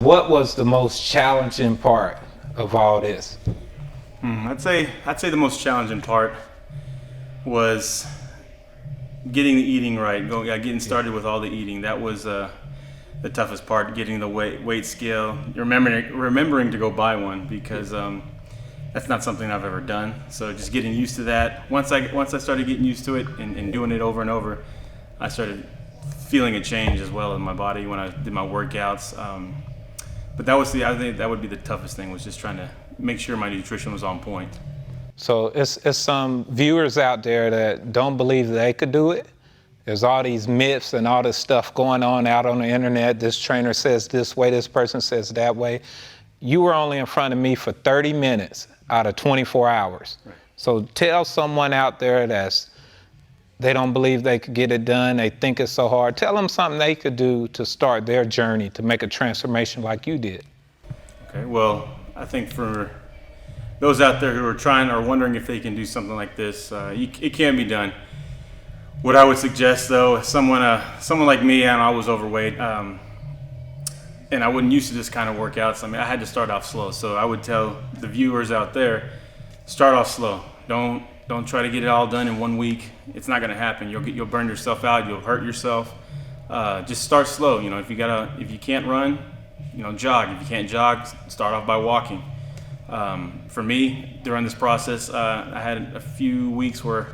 What was the most challenging part of all this? I'd say the most challenging part was getting the eating right, getting started with all the eating. That was the toughest part, getting the weight scale, remembering to go buy one, because that's not something I've ever done. So just getting used to that. Once I started getting used to it and doing it over and over, I started feeling a change as well in my body when I did my workouts. But I think that would be the toughest thing, was just trying to make sure my nutrition was on point. So it's some viewers out there that don't believe they could do it. There's all these myths and all this stuff going on out on the internet. This trainer says this way, this person says that way. You were only in front of me for 30 minutes out of 24 hours. Right. So tell someone out there they don't believe they could get it done, they think it's so hard. Tell them something they could do to start their journey to make a transformation like you did. Okay, well, I think for those out there who are trying or wondering if they can do something like this, it can be done. What I would suggest, though, someone like me, and I was overweight, and I wasn't used to this kind of workouts. I mean, I had to start off slow. So I would tell the viewers out there, start off slow. Don't try to get it all done in 1 week. It's not going to happen. You'll burn yourself out. You'll hurt yourself. Just start slow. You know, if you can't run, jog. If you can't jog, start off by walking. For me, during this process, I had a few weeks where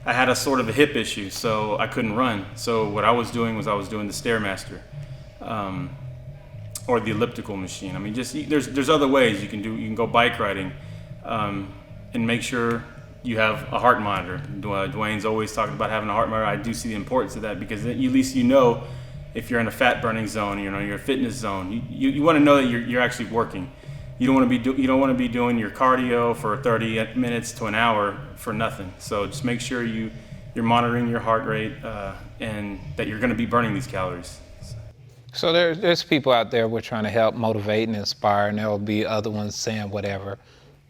I had a sort of a hip issue, so I couldn't run. So what I was doing was the Stairmaster, or the elliptical machine. I mean, there's other ways you can do. You can go bike riding, and make sure you have a heart monitor. Dwayne's always talking about having a heart monitor. I do see the importance of that, because at least if you're in a fat burning zone, you're a fitness zone. You want to know that you're actually working. You don't want to be doing your cardio for 30 minutes to an hour for nothing. So just make sure you're monitoring your heart rate, and that you're going to be burning these calories. So there's people out there we're trying to help motivate and inspire, and there'll be other ones saying whatever.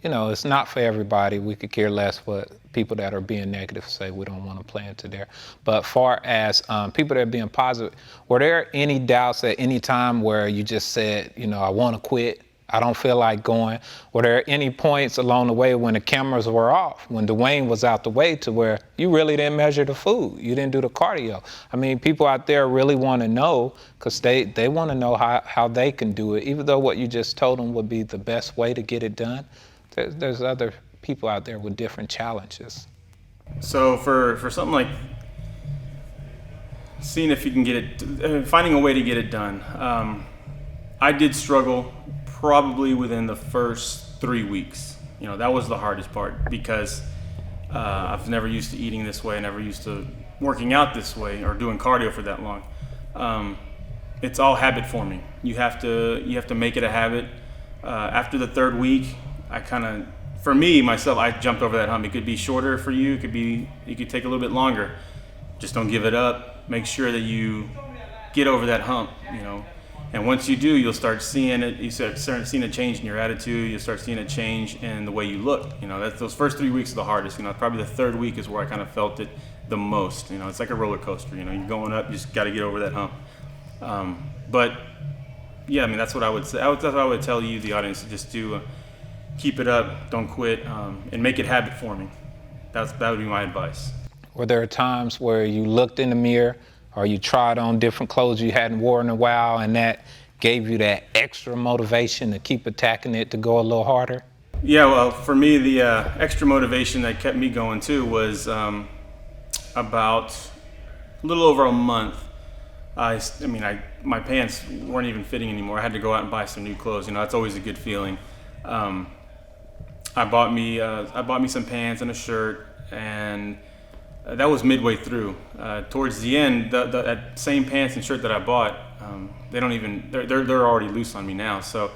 It's not for everybody. We could care less what people that are being negative say. We don't want to play into there. But far as people that are being positive, were there any doubts at any time where you just said, I want to quit, I don't feel like going? Were there any points along the way when the cameras were off, when Dewayne was out the way, to where you really didn't measure the food, you didn't do the cardio? I mean, people out there really want to know, because they want to know how they can do it, even though what you just told them would be the best way to get it done. There's other people out there with different challenges. So for something like seeing if you can get it, finding a way to get it done, I did struggle probably within the first 3 weeks. That was the hardest part, because I've never used to eating this way, never used to working out this way or doing cardio for that long. It's all habit forming. You have to make it a habit. After the third week, for me, myself, I jumped over that hump. It could be shorter for you. It could take a little bit longer. Just don't give it up. Make sure that you get over that hump, And once you do, you'll start seeing it. You start seeing a change in your attitude. You'll start seeing a change in the way you look. Those first 3 weeks are the hardest. Probably the third week is where I kind of felt it the most. It's like a roller coaster. You're going up. You just got to get over that hump. But yeah, I mean, that's what I would say. That's what I would tell you, the audience, to just do. Keep it up, don't quit, and make it habit forming. That would be my advice. Were there times where you looked in the mirror, or you tried on different clothes you hadn't worn in a while, and that gave you that extra motivation to keep attacking it, to go a little harder? Yeah, well, for me, the extra motivation that kept me going too was about a little over a month. My pants weren't even fitting anymore. I had to go out and buy some new clothes. That's always a good feeling. I bought me some pants and a shirt, and that was midway through. Towards the end, that same pants and shirt that I bought, they're already loose on me now. So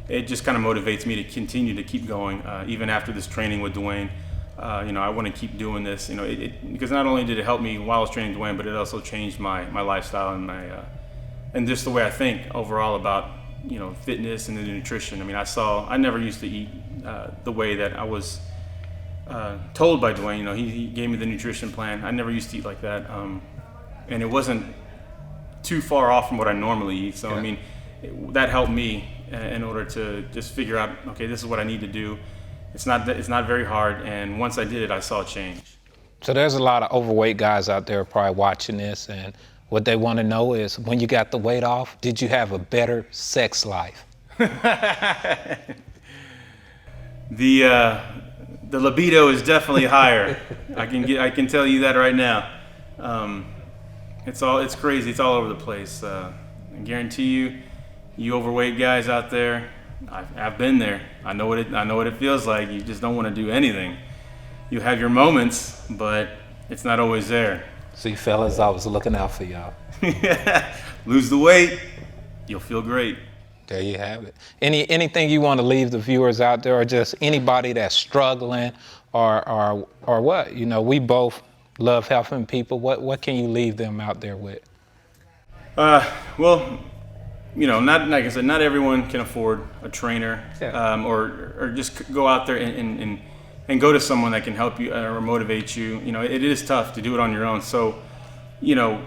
it just kind of motivates me to continue to keep going, even after this training with Dewayne. I want to keep doing this, because not only did it help me while I was training Dewayne, but it also changed my lifestyle and and just the way I think overall about fitness and the nutrition. I mean, I never used to eat the way that I was told by Dewayne. He gave me the nutrition plan. I never used to eat like that, and it wasn't too far off from what I normally eat. So yeah. I mean, that helped me in order to just figure out, okay, this is what I need to do. It's not very hard, and once I did it, I saw a change. So there's a lot of overweight guys out there probably watching this, and what they want to know is, when you got the weight off, did you have a better sex life? The libido is definitely higher. I can tell you that right now. It's crazy. It's all over the place. I guarantee you overweight guys out there, I've been there. I know what it feels like. You just don't want to do anything. You have your moments, but it's not always there. See, fellas, I was looking out for y'all. Lose the weight, you'll feel great. There you have it. Anything you want to leave the viewers out there, or just anybody that's struggling, or what? You know, we both love helping people. What can you leave them out there with? Well, you know, not like I said, not everyone can afford a trainer, or just go out there and go to someone that can help you or motivate you. You know, it is tough to do it on your own. So, you know,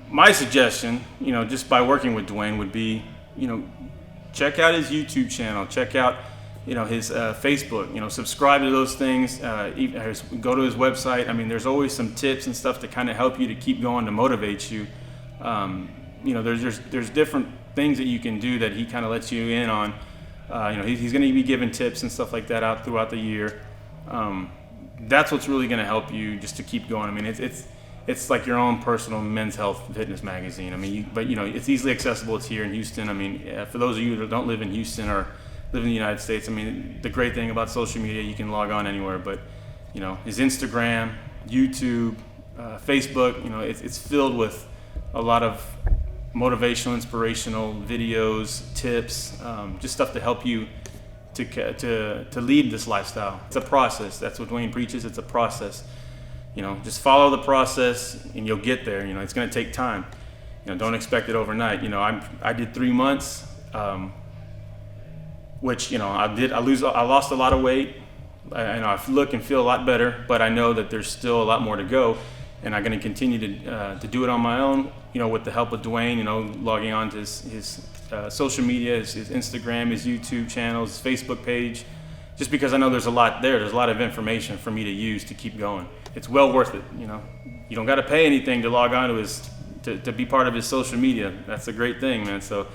my suggestion, you know, just by working with Dewayne would be, you know, check out his YouTube channel, check out, you know, his Facebook, you know, subscribe to those things, go to his website. I mean, there's always some tips and stuff to kind of help you to keep going, to motivate you. You know, there's different things that you can do that he kind of lets you in on. You know, he's going to be giving tips and stuff like that out throughout the year. That's what's really going to help you just to keep going. I mean, it's like your own personal men's health fitness magazine. I mean, but you know, it's easily accessible. It's here in Houston. I mean, for those of you that don't live in Houston or live in the United States, I mean, the great thing about social media, you can log on anywhere. But you know, his Instagram, YouTube, Facebook, you know, it's filled with a lot of motivational, inspirational videos, tips, just stuff to help you to lead this lifestyle. It's a process. That's what Dewayne preaches. It's a process. You know, just follow the process and you'll get there. You know, it's going to take time. You know, don't expect it overnight. You know, I did 3 months, which, you know, I lost a lot of weight. I look and feel a lot better, but I know that there's still a lot more to go, and I'm going to continue to do it on my own. You know, with the help of Dewayne. You know, logging on to his social media, his Instagram, his YouTube channel, his Facebook page. Just because I know there's a lot there. There's a lot of information for me to use to keep going. It's well worth it. You know, you don't got to pay anything to log on to to be part of his social media. That's a great thing, man. So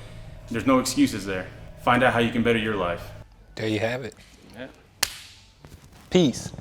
there's no excuses there. Find out how you can better your life. There you have it. Yeah. Peace.